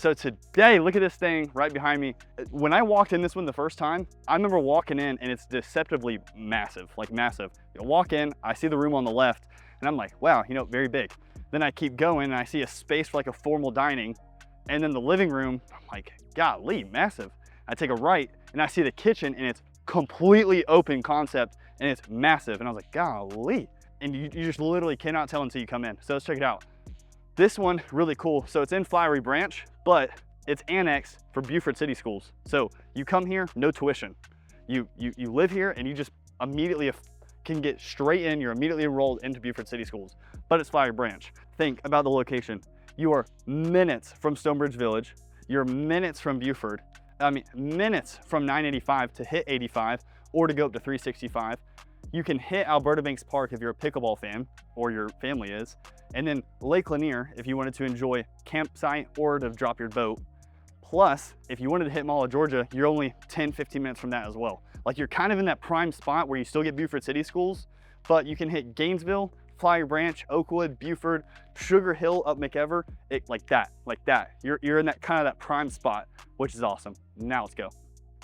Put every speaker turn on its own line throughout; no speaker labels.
So today, look at this thing right behind me. When I walked in this one the first time, I remember walking in and it's deceptively massive, like massive. You walk in, I see the room on the left and I'm like, wow, you know, very big. Then I keep going and I see a space for like a formal dining. And then the living room, I'm like, golly, massive. I take a right and I see the kitchen and it's completely open concept and it's massive. And I was like, golly. And you just literally cannot tell until you come in. So let's check it out. This one, really cool. So it's in Flowery Branch, but it's annexed for Buford City Schools. So you come here, no tuition. You live here and you just immediately can get straight in. You're immediately enrolled into Buford City Schools, but it's Flowery Branch. Think about the location. You are minutes from Stonebridge Village. You're minutes from Buford. I mean, minutes from 985 to hit 85 or to go up to 365. You can hit Alberta Banks Park if you're a pickleball fan or your family is. And then Lake Lanier if you wanted to enjoy campsite or to drop your boat. Plus, if you wanted to hit Mall of Georgia, you're only 10, 15 minutes from that as well. Like you're kind of in that prime spot where you still get Buford City Schools, but you can hit Gainesville, Flowery Branch, Oakwood, Buford, Sugar Hill, up McEver, like that. You're in that kind of that prime spot, which is awesome. Now let's go.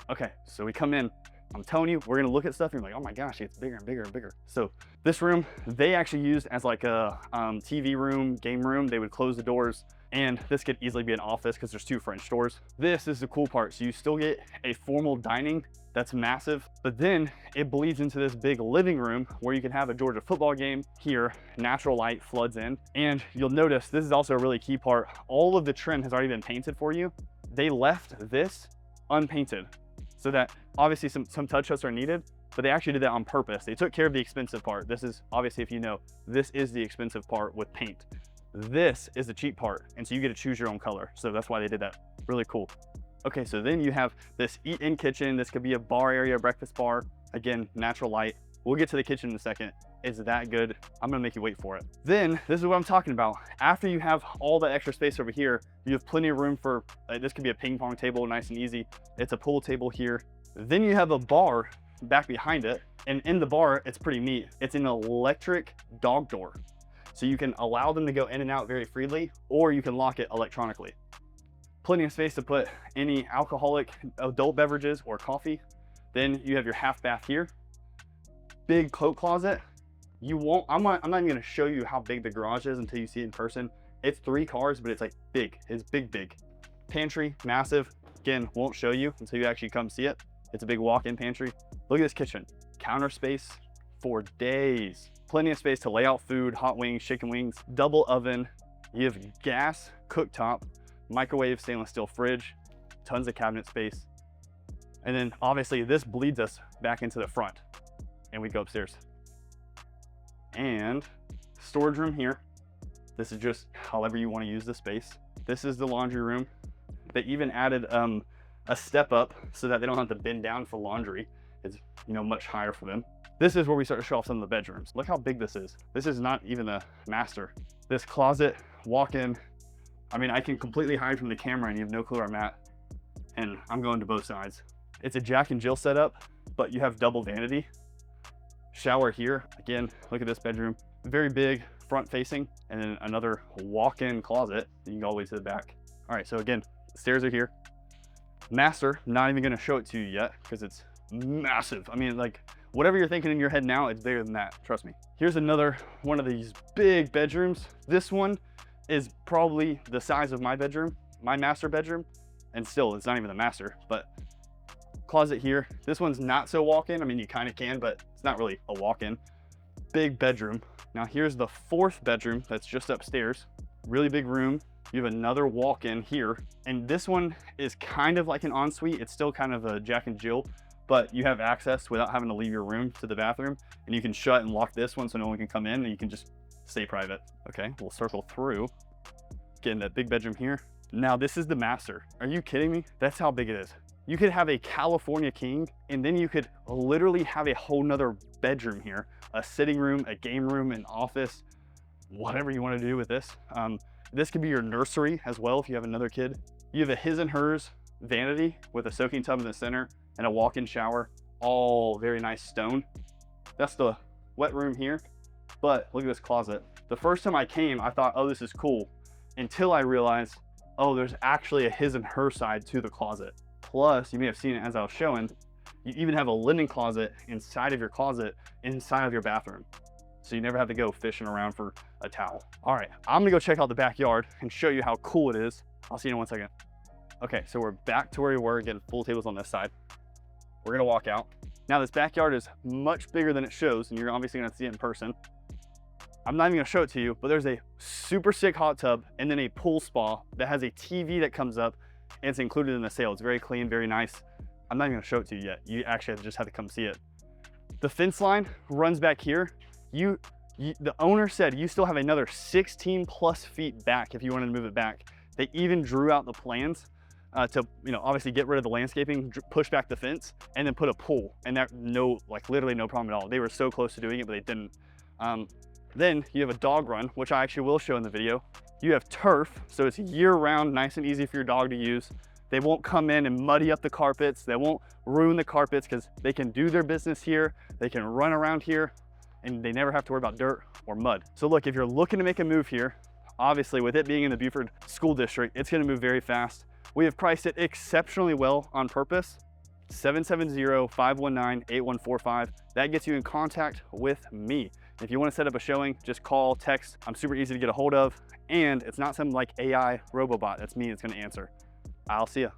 Okay, so we come in. I'm telling you, we're gonna look at stuff and you're like, oh my gosh, it's bigger and bigger and bigger. So this room, they actually used as like a TV room, game room. They would close the doors and this could easily be an office because there's 2 French doors. This is the cool part. So you still get a formal dining that's massive, but then it bleeds into this big living room where you can have a Georgia football game here. Natural light floods in. And you'll notice this is also a really key part. All of the trim has already been painted for you. They left this unpainted, so that obviously some touch-ups are needed, but they actually did that on purpose. They took care of the expensive part. This is obviously, if you know, this is the expensive part with paint. This is the cheap part, and so you get to choose your own color. So that's why they did that. Really cool. Okay, so then you have this eat-in kitchen. This could be a bar area, breakfast bar. Again, natural light. We'll get to the kitchen in a second. It's that good. I'm gonna make you wait for it. Then, this is what I'm talking about. After you have all that extra space over here, you have plenty of room for, this could be a ping pong table, nice and easy. It's a pool table here. Then you have a bar back behind it. And in the bar, it's pretty neat. It's an electric dog door. So you can allow them to go in and out very freely, or you can lock it electronically. Plenty of space to put any alcoholic adult beverages or coffee. Then you have your half bath here. Big coat closet. You won't, I'm not even gonna show you how big the garage is until you see it in person. It's 3 cars, but it's like big. It's big. Pantry, massive. Again, won't show you until you actually come see it. It's a big walk-in pantry. Look at this kitchen. Counter space for days. Plenty of space to lay out food, hot wings, chicken wings, double oven. You have gas cooktop, microwave, stainless steel fridge, tons of cabinet space. And then obviously this bleeds us back into the front and we go upstairs. And storage room here. This is just however you want to use the space. This is the laundry room. They even added a step up so that they don't have to bend down for laundry. It's, you know, much higher for them. This is where we start to show off some of the bedrooms. Look how big this is. This is not even the master. This closet, walk in. I mean, I can completely hide from the camera and you have no clue where I'm at. And I'm going to both sides. It's a Jack and Jill setup, but you have double vanity. Shower here. Again, look at this bedroom. Very big, front facing, and then another walk-in closet. You can go all the way to the back. All right, so again, stairs are here. Master, not even gonna show it to you yet because it's massive. I mean, like, whatever you're thinking in your head now, it's bigger than that, trust me. Here's another one of these big bedrooms. This one is probably the size of my bedroom, my master bedroom, and still, it's not even the master, but closet here. This one's not so walk-in. I mean, you kind of can, but it's not really a walk-in. Big bedroom. Now here's the 4th bedroom that's just upstairs. Really big room. You have another walk-in here. And this one is kind of like an ensuite. It's still kind of a Jack and Jill, but you have access without having to leave your room to the bathroom. And you can shut and lock this one so no one can come in and you can just stay private. Okay, we'll circle through. Getting that big bedroom here. Now this is the master. Are you kidding me? That's how big it is. You could have a California king, and then you could literally have a whole nother bedroom here, a sitting room, a game room, an office, whatever you want to do with this. This could be your nursery as well if you have another kid. You have a his and hers vanity with a soaking tub in the center and a walk-in shower, all very nice stone. That's the wet room here, but look at this closet. The first time I came, I thought, oh, this is cool, until I realized oh, there's actually a his and her side to the closet. Plus, you may have seen it as I was showing, you even have a linen closet inside of your closet, inside of your bathroom. So you never have to go fishing around for a towel. All right, I'm gonna go check out the backyard and show you how cool it is. I'll see you in 1 second. Okay, so we're back to where we were, getting pool tables on this side. We're gonna walk out. Now this backyard is much bigger than it shows, and you're obviously gonna see it in person. I'm not even gonna show it to you, but there's a super sick hot tub and then a pool spa that has a TV that comes up, and it's included in the sale. It's very clean, very nice. I'm not even gonna show it to you yet. You actually just have to come see it. The fence line runs back here. The owner said you still have another 16 plus feet back if you wanted to move it back. They even drew out the plans to, obviously get rid of the landscaping, push back the fence, and then put a pool. And that literally no problem at all. They were so close to doing it, but they didn't. Then you have a dog run, which I actually will show in the video. You have turf, so it's year round, nice and easy for your dog to use. They won't come in and muddy up the carpets. They won't ruin the carpets because they can do their business here. They can run around here and they never have to worry about dirt or mud. So look, if you're looking to make a move here, obviously with it being in the Buford School District, it's gonna move very fast. We have priced it exceptionally well on purpose. 770-519-8145. That gets you in contact with me. If you want to set up a showing, just call, text. I'm super easy to get a hold of, and it's not some like AI robobot. That's me that's going to answer. I'll see ya.